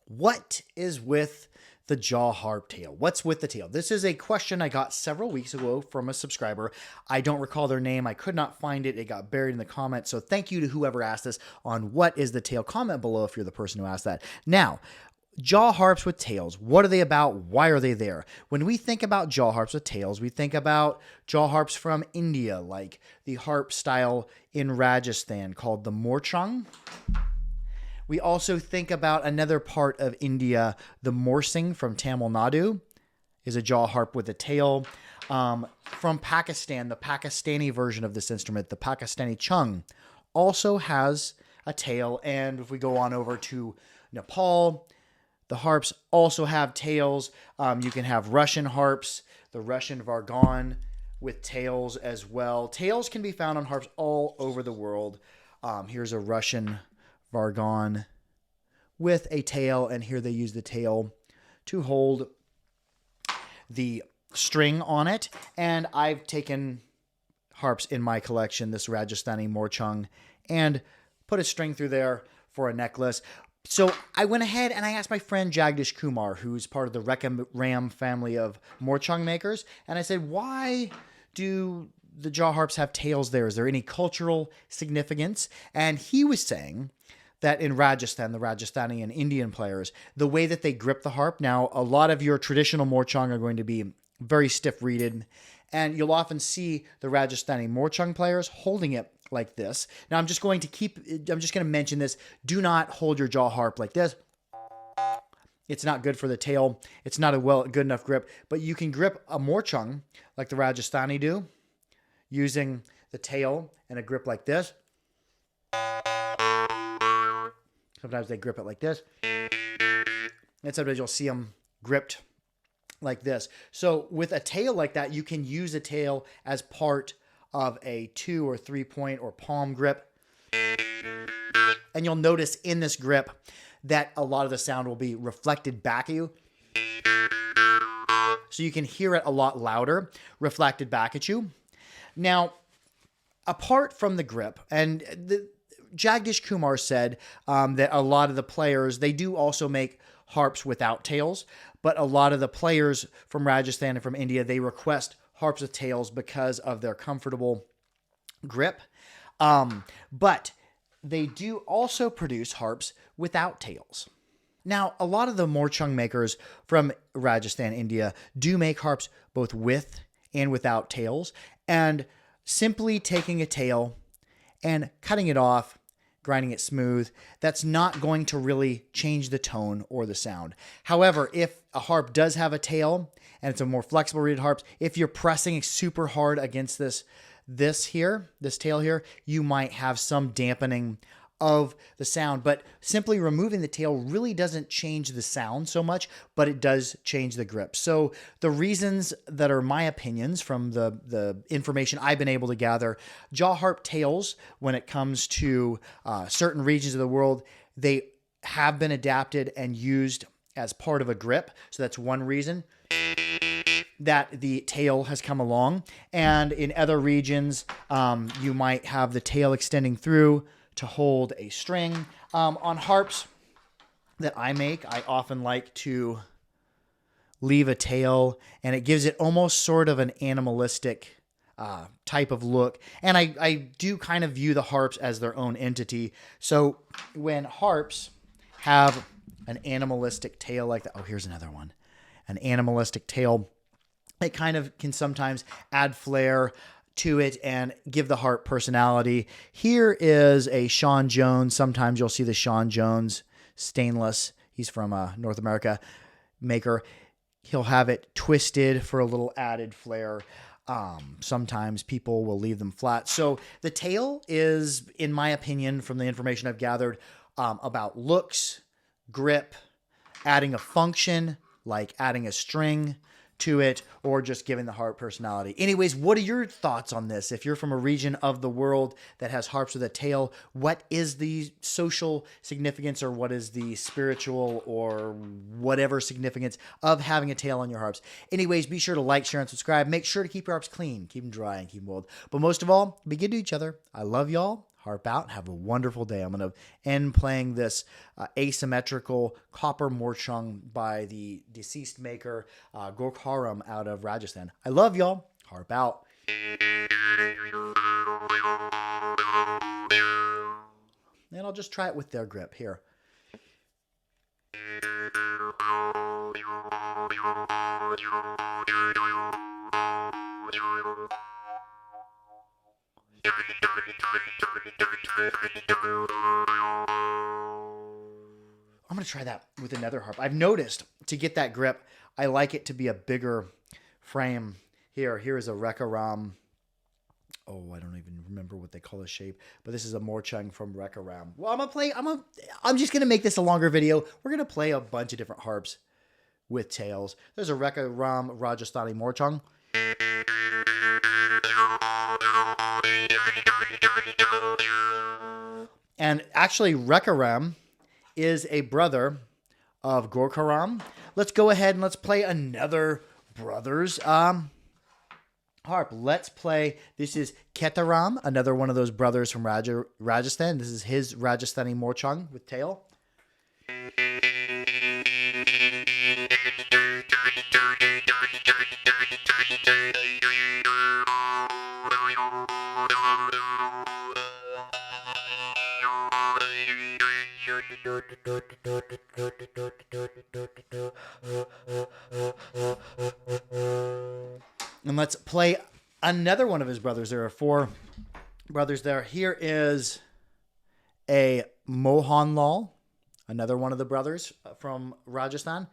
What is with the jaw harp tail? What's with the tail? This is a question I got several weeks ago from a subscriber. I don't recall their name. I could not find it. It got buried in the comments. So thank you to whoever asked this on what is the tail. Comment below if you're the person who asked that. Now, jaw harps with tails. What are they about? Why are they there? When we think about jaw harps with tails, we think about jaw harps from India, like the harp style in Rajasthan called the morchang. We also think about another part of India, the morsing from Tamil Nadu is a jaw harp with a tail. From Pakistan, the Pakistani version of this instrument, the Pakistani chung, also has a tail. And if we go on over to Nepal, the harps also have tails. You can have Russian harps, the Russian vargan with tails as well. Tails can be found on harps all over the world. Here's a Russian vargan with a tail, and here they use the tail to hold the string on it. And I've taken harps in my collection, this Rajasthani morchang, and put a string through there for a necklace. So I went ahead and I asked my friend Jagdish Kumar, who's part of the Ram family of morchang makers, and I said, why do the jaw harps have tails there? Is there any cultural significance? And he was saying that in Rajasthan, the Rajasthani and Indian players, the way that they grip the harp, now a lot of your traditional morchang are going to be very stiff-reeded, and you'll often see the Rajasthani morchang players holding it like this. Now I'm just going to mention this. Do not hold your jaw harp like this. It's not good for the tail. It's not a good enough grip, but you can grip a morchang like the Rajasthani do using the tail and a grip like this. Sometimes they grip it like this. And sometimes you'll see them gripped like this. So with a tail like that, you can use a tail as part of a 2 or 3 point or palm grip. And you'll notice in this grip that a lot of the sound will be reflected back at you. So you can hear it a lot louder, reflected back at you. Now, apart from the grip, and Jagdish Kumar said that a lot of the players, they do also make harps without tails, but a lot of the players from Rajasthan and from India, they request harps with tails because of their comfortable grip. But they do also produce harps without tails. Now, a lot of the morchang makers from Rajasthan, India, do make harps both with and without tails, and simply taking a tail and cutting it off, grinding it smooth, that's not going to really change the tone or the sound. However, if a harp does have a tail and it's a more flexible reeded harp, if you're pressing super hard against this tail here, you might have some dampening of the sound, but simply removing the tail really doesn't change the sound so much, but it does change the grip. So the reasons that are my opinions from the information I've been able to gather, jaw harp tails, when it comes to certain regions of the world, they have been adapted and used as part of a grip. So that's one reason that the tail has come along. And in other regions, you might have the tail extending through to hold a string. On harps that I make, I often like to leave a tail, and it gives it almost sort of an animalistic type of look. And I do kind of view the harps as their own entity. So when harps have an animalistic tail like that, oh, here's another one, an animalistic tail, it kind of can sometimes add flair to it and give the harp personality. Here is a Sean Jones. Sometimes you'll see the Sean Jones stainless. He's from North America maker. He'll have it twisted for a little added flair. Sometimes people will leave them flat. So the tail is, in my opinion, from the information I've gathered, about looks, grip, adding a function, like adding a string to it, or just giving the harp personality. Anyways, what are your thoughts on this? If you're from a region of the world that has harps with a tail, what is the social significance, or what is the spiritual or whatever significance of having a tail on your harps? Anyways, be sure to like, share, and subscribe. Make sure to keep your harps clean, keep them dry, and keep them oiled. But most of all, be good to each other. I love y'all. harp out. Have a wonderful day. I'm going to end playing this asymmetrical copper morchung by the deceased maker Gorkharam out of Rajasthan. I love y'all. Harp out. And I'll just try it with their grip here. I'm going to try that with another harp. I've noticed to get that grip, I like it to be a bigger frame. Here is a Rekaram. Oh, I don't even remember what they call the shape, but this is a morchang from Rekaram. Well, I'm just going to make this a longer video. We're going to play a bunch of different harps with tails. There's a Rekaram Rajasthani morchang. And actually, Rekaram is a brother of Gorkharam. Let's go ahead and let's play another brothers harp. Let's play, this is Ketaram, another one of those brothers from Rajasthan. This is his Rajasthani morchang with tail. And let's play another one of his brothers. There are 4 brothers there. Here is a Mohanlal, another one of the brothers from Rajasthan.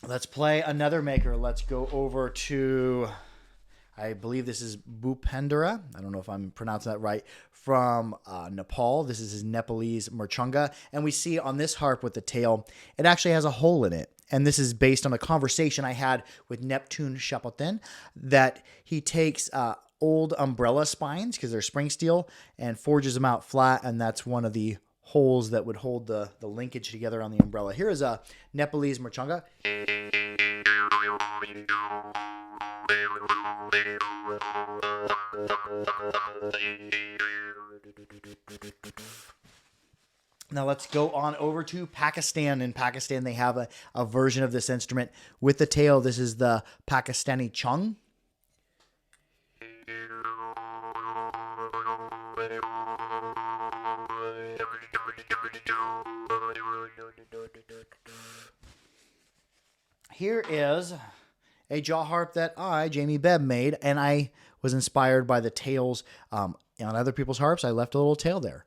Let's play another maker. Let's go over to, I believe this is Bhupendra. I don't know if I'm pronouncing that right. From Nepal. This is his Nepalese murchunga. And we see on this harp with the tail, it actually has a hole in it. And this is based on a conversation I had with Neptune Chapotin, that he takes old umbrella spines, because they're spring steel, and forges them out flat. And that's one of the holes that would hold the linkage together on the umbrella. Here is a Nepalese murchunga. Now let's go on over to Pakistan. In Pakistan, they have a version of this instrument with the tail. This is the Pakistani chung. Here is a jaw harp that Jamie Bebb, made, and I was inspired by the tails on other people's harps. I left a little tail there.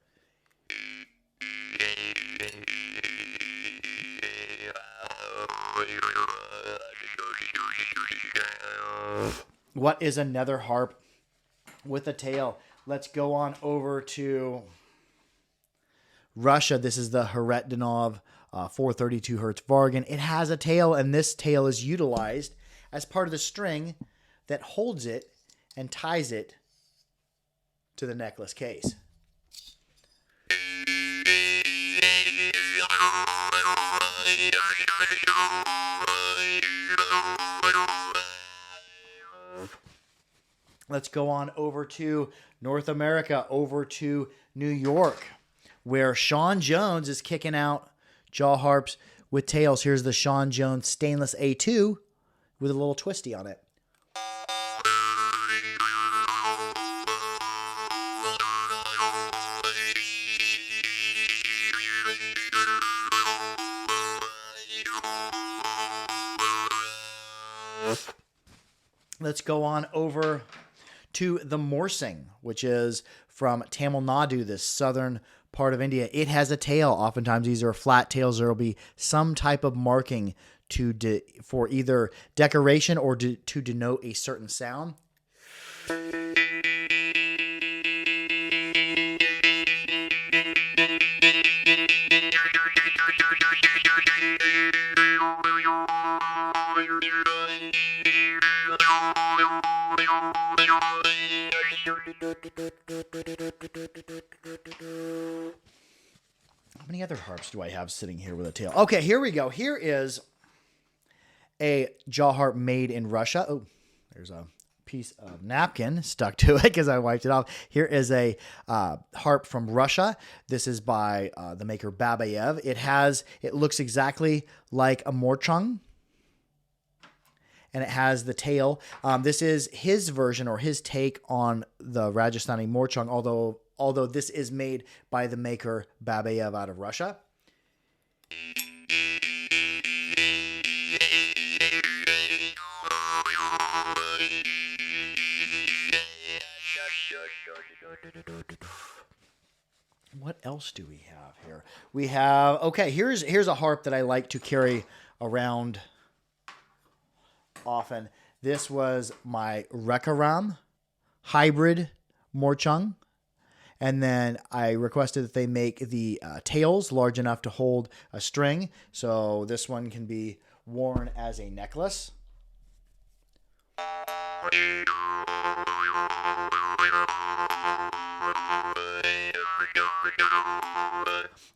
What is another harp with a tail? Let's go on over to Russia. This is the Haretdinov 432 hertz Vargan. It has a tail, and this tail is utilized as part of the string that holds it and ties it to the necklace case. Let's go on over to North America, over to New York, where Sean Jones is kicking out jaw harps with tails. Here's the Sean Jones stainless A2 with a little twisty on it. Let's go on over to the morsing, which is from Tamil Nadu, this southern part of India. It has a tail. Oftentimes these are flat tails. There will be some type of marking for either decoration or to denote a certain sound. How many other harps do I have sitting here with a tail? Okay, here we go. Here is a jaw harp made in Russia. Oh, there's a piece of napkin stuck to it because I wiped it off. Here is a harp from Russia. This is by the maker Babayev. It looks exactly like a morchung, and it has the tail. This is his version or his take on the Rajasthani morchang, although this is made by the maker Babayev out of Russia. What else do we have here? We have, okay, here's a harp that I like to carry around often. This was my Rekaram hybrid morchung. And then I requested that they make the tails large enough to hold a string. So this one can be worn as a necklace.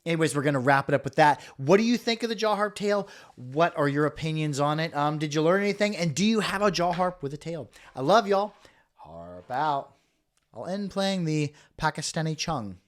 Anyways, we're going to wrap it up with that. What do you think of the jaw harp tail? What are your opinions on it? Did you learn anything? And do you have a jaw harp with a tail? I love y'all. Harp out. I'll end playing the Pakistani chung.